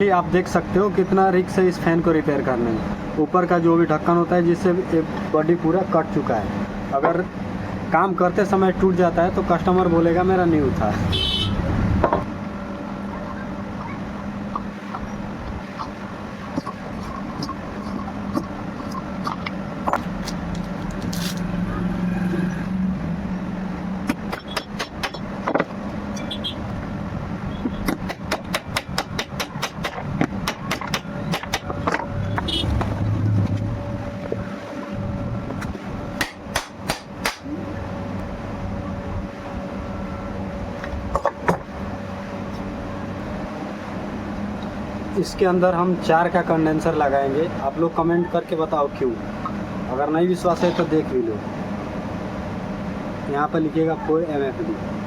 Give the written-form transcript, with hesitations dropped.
ये आप देख सकते हो कितना रिस्क है इस फैन को रिपेयर करने में। ऊपर का जो भी ढक्कन होता है जिससे बॉडी पूरा कट चुका है। अगर काम करते समय टूट जाता है तो कस्टमर बोलेगा मेरा न्यू था। इसके अंदर हम 4 का कंडेंसर लगाएंगे। आप लोग कमेंट करके बताओ क्यों। अगर नहीं विश्वास है तो देख भी लो। यहाँ पर लिखिएगा 4 MFD।